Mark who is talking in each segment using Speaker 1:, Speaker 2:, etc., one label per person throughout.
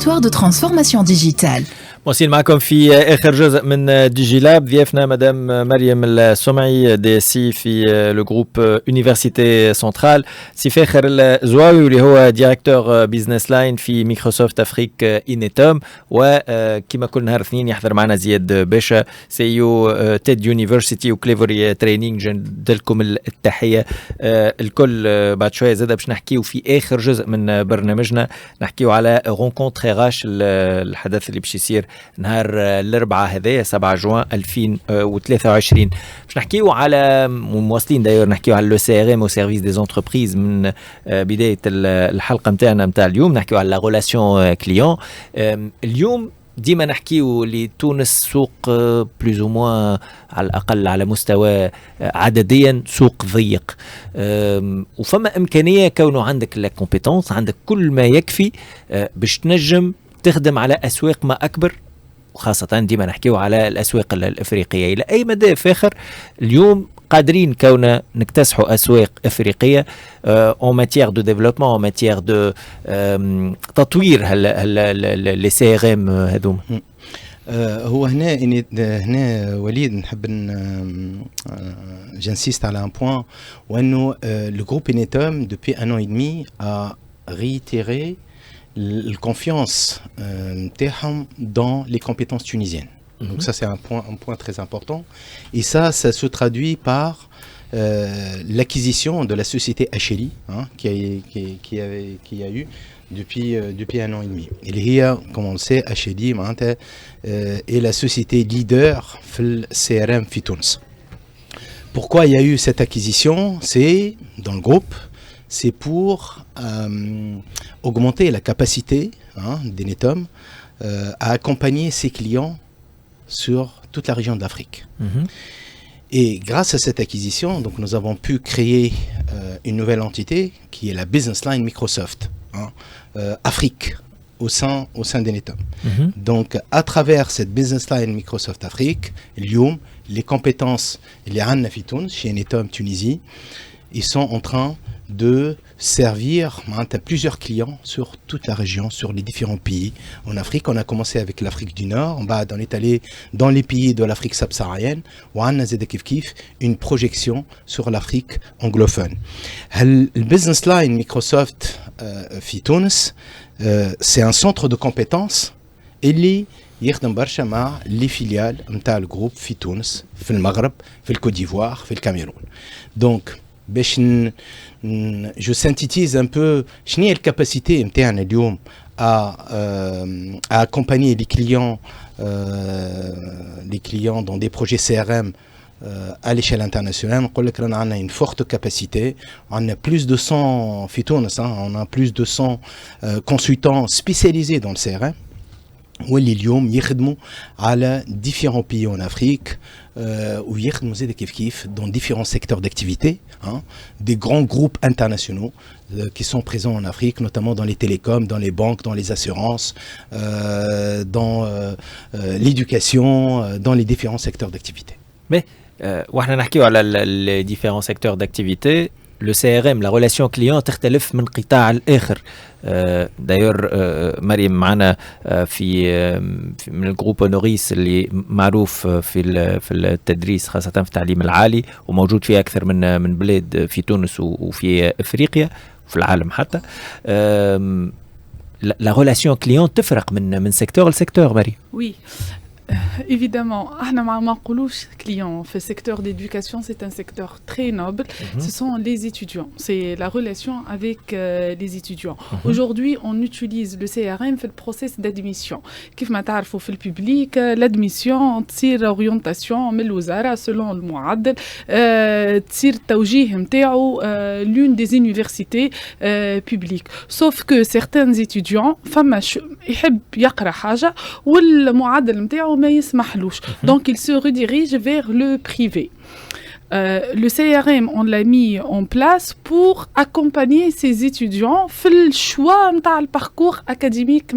Speaker 1: de transformation digitale.
Speaker 2: موصلين معكم في آخر جزء من ديجيلاب. ضيافنا مدام مريم السمعي دي سي في لو جروب يونيفرسيتي سنترال، سي فاخر الزواوي واللي هو ديريكتور بيزنس لاين في مايكروسوفت افريك انيتوم، وكما كل نهار اثنين يحضر معنا زياد باشا سي او تيد يونيفرسيتي وكليفوري تريننج. ندلكم التحيه الكل. بعد شويه زاد باش نحكيو في اخر جزء من برنامجنا، نحكيو على رونكونتر راش، الحدث اللي باش يصير نهار الاربعاء هذايا 7 جوان 2023. باش نحكيو على مواصلين داير نحكيو على لو سي ار ام او سيرفيس دي انتربريز من بدايه الحلقه نتاعنا نتاع اليوم. نحكيو على لا ريلاسيون كليون. اليوم ديما نحكيو لتونس سوق بلوز او موان على الاقل على مستوى عدديا سوق ضيق، وفما امكانيه كونه عندك لا كومبيتونس، عندك كل ما يكفي باش تنجم تخدم على أسواق ما أكبر، وخاصة ديما نحكيو على الأسواق الأفريقية. إلى أي مدى فاخر اليوم قادرين كونا نكتسحوا أسواق أفريقية en matière de développement, en matière de تطوير les CRM هذوما؟
Speaker 3: هو هنا وليد نحب جنسيست على un point وأنه le groupe Inetom depuis 1 an et demi a réitéré la confiance dans les compétences tunisiennes. Donc ça c'est un point très important, et ça se traduit par l'acquisition de la société HLI qui a eu depuis 1 an et demi. Et comme on le sait, HLI est la société leader في CRM في تونس. Pourquoi il y a eu cette acquisition? C'est dans le groupe, c'est pour augmenter la capacité d'Inetom à accompagner ses clients sur toute la région de l'Afrique. Et grâce à cette acquisition, donc, nous avons pu créer une nouvelle entité qui est la Business Line Microsoft Afrique au sein d'Inetom. Donc à travers cette Business Line Microsoft Afrique, les compétences les Anna Fitoun chez Inetom Tunisie, ils sont en train de servir plusieurs clients sur toute la région, sur les différents pays en Afrique. On a commencé avec l'Afrique du Nord, on est allé dans les pays de l'Afrique subsaharienne, où on a une projection sur l'Afrique anglophone. Le Business Line Microsoft في تونس c'est un centre de compétences اللي يخدم برشا مع les filiales نتاع الجروب في تونس، في المغرب، في الكوت ديفوار، في الكاميرون. Donc je synthétise un peu شنو هي الكاباسيتي نتاعنا اليوم à accompagner les clients dans des projets CRM à l'échelle internationale. On a une forte capacité, on a plus de 100 في تونس, on a plus de 100 consultants spécialisés dans le CRM واللي اليوم يخدموا على différents pays en Afrique ويخدموا زاد كيف dans différents secteurs d'activité, des grands groupes internationaux qui sont présents en Afrique, notamment dans les télécoms, dans les banques, dans les assurances, dans l'éducation, dans les différents secteurs d'activité.
Speaker 2: Mais وإحنا نحكيو على les différents secteurs d'activité. Le CRM, la relation client تختلف من قطاع الآخر. d'ailleurs مريم معنا في من الجروب اونوريس اللي معروف في التدريس خاصة في التعليم العالي، وموجود في أكثر من بلاد في تونس وفي أفريقيا وفي العالم حتى. la relation client تفرق من secteur لسecteur مريم.
Speaker 4: Oui. Évidemment, clients. Le secteur d'éducation, c'est un secteur très noble. Ce sont les étudiants. C'est la relation avec les étudiants. Aujourd'hui, on utilise le CRM في le process d'admission. كيف ما تعرفوا في الببليك l'admission تصير orientation من الوزارة selon المعدل تصير التوجيه نتاعو l'une des universités publiques. Sauf que certains étudiants فما يحب يقرأ حاجة والمعدل نتاعو ما يسمحلوش. Donc il se redirige vers le privé. Le CRM, on l'a mis en place pour accompagner ces étudiants dans le choix de parcours académique.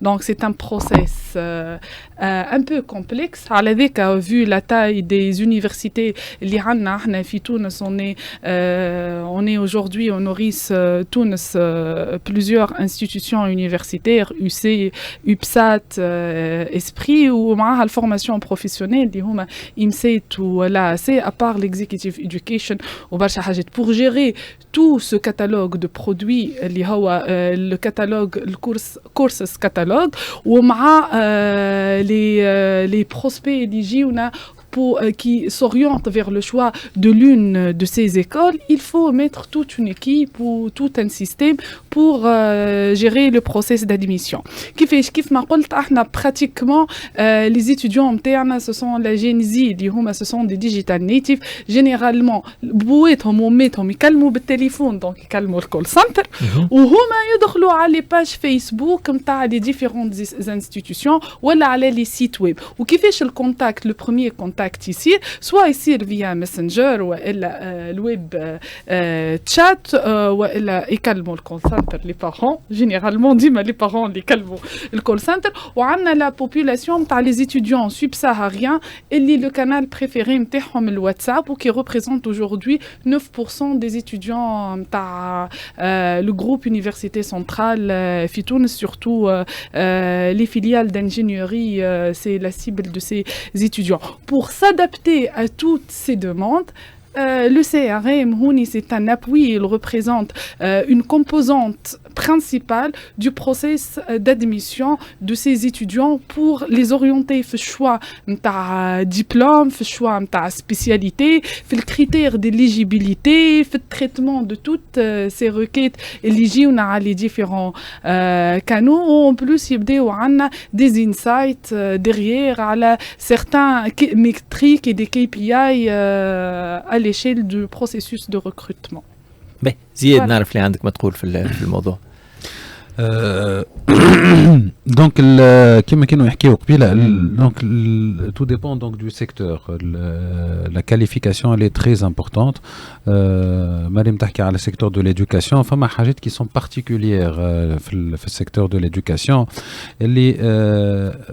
Speaker 4: Donc, c'est un process un peu complexe. Vu la taille des universités, on est aujourd'hui au Noris Tunis plusieurs institutions universitaires, UC, UPSAT, Esprit, ou la formation professionnelle, IMSET ou l'AAC, à part l'executive education, pour gérer tout ce catalogue de produits, le catalogue, le courses catalogue, ou les prospects éligibles qui s'orientent vers le choix de l'une de ces écoles. Il faut mettre toute une équipe ou tout un système pour gérer le process d'admission. Kif ma قلت, pratiquement les étudiants ce sont la Gen Z, ce sont des digital natives. Généralement, بويتهم يكلموا بالتليفون, donc يكلموا le call center, وهما يدخلوا على les pages Facebook نتاع les différentes institutions ولا على les sites web. وكيفاش الكونتاكت, le premier contact يصير, soit يصير via Messenger ولا الويب chat ولا يكلموا le call center les parents. Généralement, ديما les parents اللي يكلموا le call center. وعندنا la population نتاع les étudiants subsahariens اللي le canal préféré نتاعهم الواتساب, qui représente aujourd'hui 9% des étudiants نتاع le groupe Université Centrale في تونس, surtout les filiales d'ingénierie, c'est la cible de ces étudiants. Pour s'adapter à toutes ces demandes, le CRM, c'est un appui, il représente une composante principale du process d'admission de ces étudiants pour les orienter dans le choix de diplôme, dans le choix de spécialité, dans le critère d'éligibilité, dans le traitement de toutes ces requêtes éligibles à les différents canaux. En plus, il y a des insights derrière à certains métriques et des KPI à l'échelle du processus de recrutement.
Speaker 2: باهي زياد نعرف اللي عندك ما تقول في الموضوع.
Speaker 5: Donc كما كانوا يحكيوا قبيله, donc tout dépend donc du secteur. La qualification elle est très importante. مريم تحكي على secteur de l'éducation, فما حاجات qui sont particulières في secteur de l'éducation اللي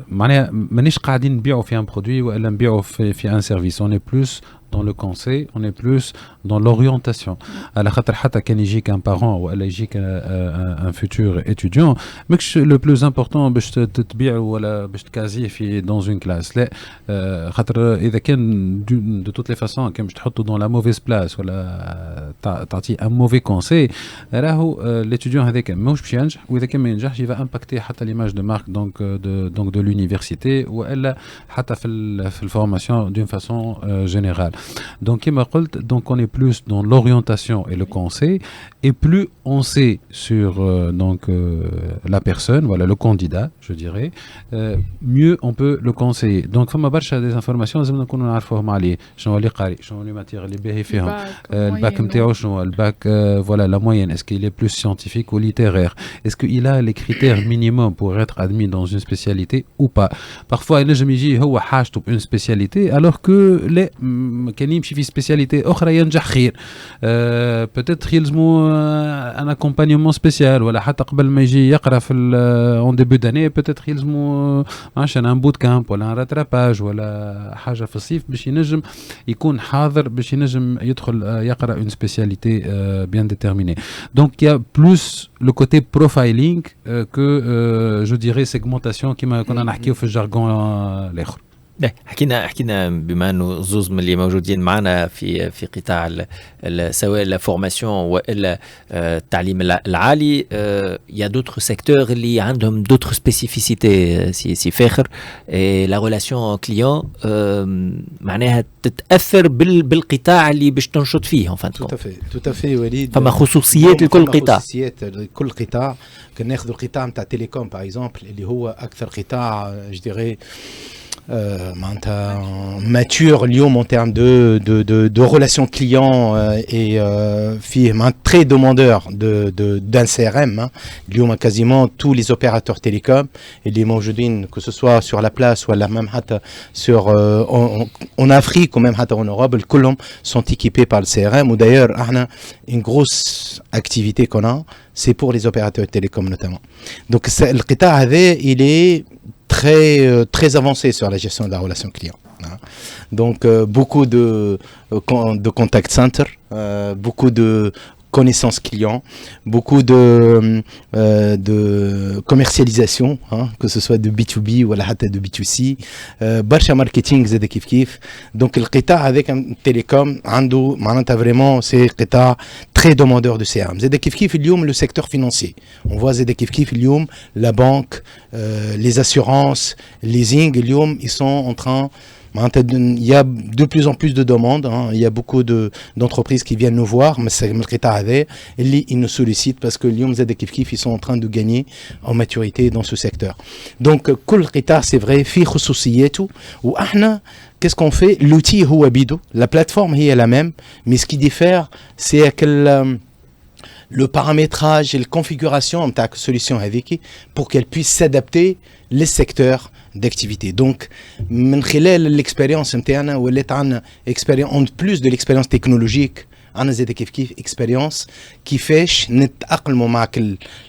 Speaker 5: معناها مانيش قاعدين نبيعوا في un produit ولا نبيعوا في un service. On est plus dans le conseil, on est plus dans l'orientation. على خاطر حتى كان يجيك un parent ولا يجيك un futur étudiant, ماكش le plus important باش تتبيع ولا باش تكازيه في dans une classe. لا خاطر اذا كان de toutes les façons كان باش تحطه dans la mauvaise place ولا تعطيه un mauvais conseil, راهو l'étudiant هذاك ماهوش باش ينجح, واذا كان ما ينجحش يبقى impacter حتى l'image de marque donc de l'université ولا حتى في الفورماسيون d'une façon générale. Donc comme قلت, donc on est plus dans l'orientation et le conseil, et plus on sait sur la personne, voilà le candidat, je dirais, mieux on peut le conseiller. Donc فما برشا des informations لازم نكونوا نعرفوهم عليه. شنو اللي قاري, شنو لي ماتير اللي باهي فيهم, الباك نتاعو شنو, الباك voilà la moyenne, est-ce qu'il est plus scientifique ou littéraire, est-ce qu'il a les critères minimums pour être admis dans une spécialité ou pas. Parfois ينجم يجي هو حاجته une spécialité alors que لا كان يمشي في spécialité أخرى ينجح خير. peut-être يلزمو un accompagnement spécial, ولا حتى قبل ما يجي يقرأ في en début d'année peut-être يلزمو عشان un boot camp ولا un rattrapage ولا حاجة في الصيف باش ينجم يكون حاضر باش ينجم يدخل يقرأ une spécialité bien déterminée. Donc il y a plus le côté profiling que je dirais segmentation كما كنا نحكيو في الجارغون الآخر.
Speaker 2: حكينا بما انه زوز من اللي موجودين معنا في قطاع سواء الفورماسيون والا التعليم العالي, يا دوتر سيكتور اللي عندهم دوتر سبيسيفيسيتي سي فاخر, لا ريلاسيون كليون معناها تتاثر بالقطاع اللي باش تنشط فيه.
Speaker 3: tout à fait وليد.
Speaker 2: فما خصوصيات لكل قطاع.
Speaker 3: كل قطاع كان ناخذ القطاع نتاع تيليكوم باغ اكزومبل اللي هو اكثر قطاع جو ديري mature اليوم en termes de relations clients et très demandeur d'un CRM. اليوم quasiment tous les opérateurs télécoms اللي موجودين que ce soit sur la place ou même sur en Afrique ou même en Europe كلهم sont équipés par le CRM. Ou d'ailleurs une grosse activité qu'on a c'est pour les opérateurs télécoms notamment. Donc le قطاع هذا il est très avancé sur la gestion de la relation client. Donc beaucoup de contact center, beaucoup de connaissances clients, beaucoup de commercialisation, que ce soit de B2B ou de B2C, برشا marketing زاد كيف كيف. Donc القطاع avec un télécom عنده معناتها vraiment c'est قطاع très demandeur de CRM. زاد كيف كيف اليوم le secteur financier. On voit زاد كيف كيف اليوم la banque, les assurances, leasing اليوم ils sont en train il y a de plus en plus de demandes, il y a beaucoup d'entreprises qui viennent nous voir, mais c'est le قطاع هذا اللي ils nous sollicitent parce que اليوم زاد كيف كيف ils sont en train de gagner en maturité dans ce secteur. Donc كل قطاع c'est vrai في خصوصياته واحنا qu'est-ce qu'on fait? L'outil هو بيدو, la plateforme هي la même, mais ce qui diffère c'est que le paramétrage et la configuration de la solution avec pour qu'elle puisse s'adapter les secteurs d'activité. Donc, من خلال l'expérience نتاعنا ولات عندنا expérience en plus de l'expérience technologique عندنا زاد كيف expérience كيفاش نتأقلموا مع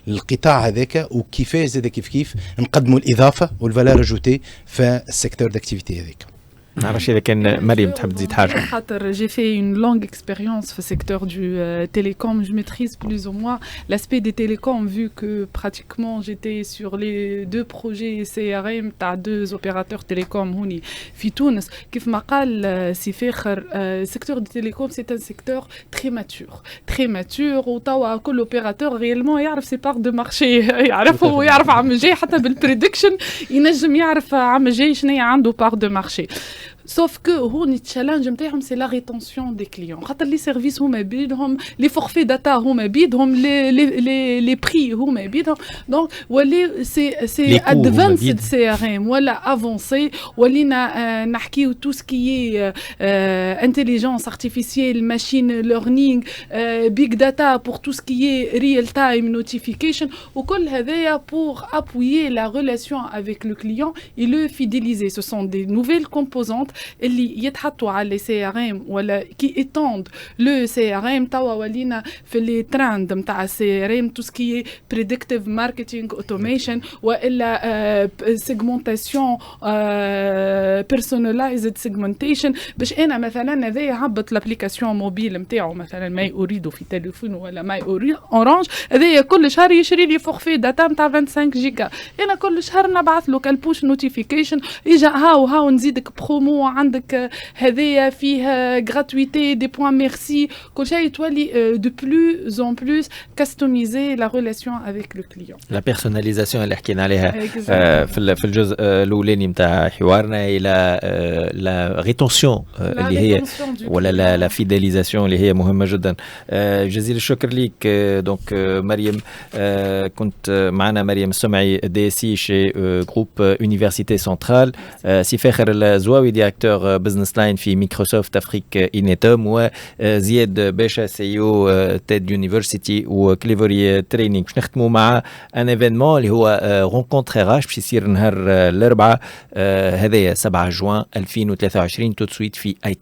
Speaker 3: القطاع هذاك وكيفاش زاد كيف نقدموا الإضافة والفالور اجوتي في السيكتور d'activité هذاك.
Speaker 2: نعرفش إذا كان مريم تحب تزيد حاجة.
Speaker 4: خاطر j'ai fait une longue expérience في secteur du télécom, je maîtrise plus ou moins l'aspect des télécoms vu que pratiquement j'étais sur les deux projets CRM تاع deux opérateurs télécoms هوني في تونس. كيف ما قال سي فاخر secteur du télécom c'est un secteur très mature وتوا كل opérateur réellement يعرف ses parts de marché يعرفه ويعرف عم جاي حتى بالprediction ينجم يعرف عم جاي شنو عنده part de marché. Sauf que le challenge c'est la rétention des clients. Les services les forfaits data les prix donc c'est advanced CRM voilà avancé tout ce qui est intelligence artificielle, machine learning, big data pour tout ce qui est real time notification وكل هذايا pour appuyer la relation avec le client et le fidéliser. Ce sont des nouvelles composantes اللي يتحطوا على لي سي ار ام ولا كي ايتوند لو سي ار ام. توا ولينا في لي ترند نتاع السي ار ام تو سكي بريدكتيف ماركتينغ اوتوميشن والا سيجمنتاسيون بيرسوناليزد سيجمنتيشن باش انا مثلا هذا هبط لابليكاسيون موبيل نتاعو مثلا ماي اريدو في تليفون ولا ماي اورانج هذا كل شهر يشري لي فورفي داتا نتاع 25 جيجا. انا كل شهر نبعث له كالبوش نوتيفيكيشن اجا هاو نزيدك برومو عندك هذايا فيها gratuité des points merci كل شيء تولي de plus en plus customiser la relation avec le client.
Speaker 2: La personnalisation اللي حكينا عليها في الجزء الاولاني نتاع حوارنا الى لا ريتونسيون اللي هي ولا لا فيداليزاسيون اللي هي مهمه جدا. جزيل الشكر ليك. دونك مريم كنت معنا مريم السمعي دي سي شي جروب يونيفرسيتي سنترال. سي فاخر الزواوي ديريكتور بزنس لاين في مايكروسوفت افريك انيتوم وزياد باشا سي او تيد يونيفرسيتي وكليفوري ترينينغ. باش نختموا مع ان ايفينمون اللي هو رونكونتر ار باش يصير نهار الاربعاء هذايا 7 جوان 2023 تو سويت في اي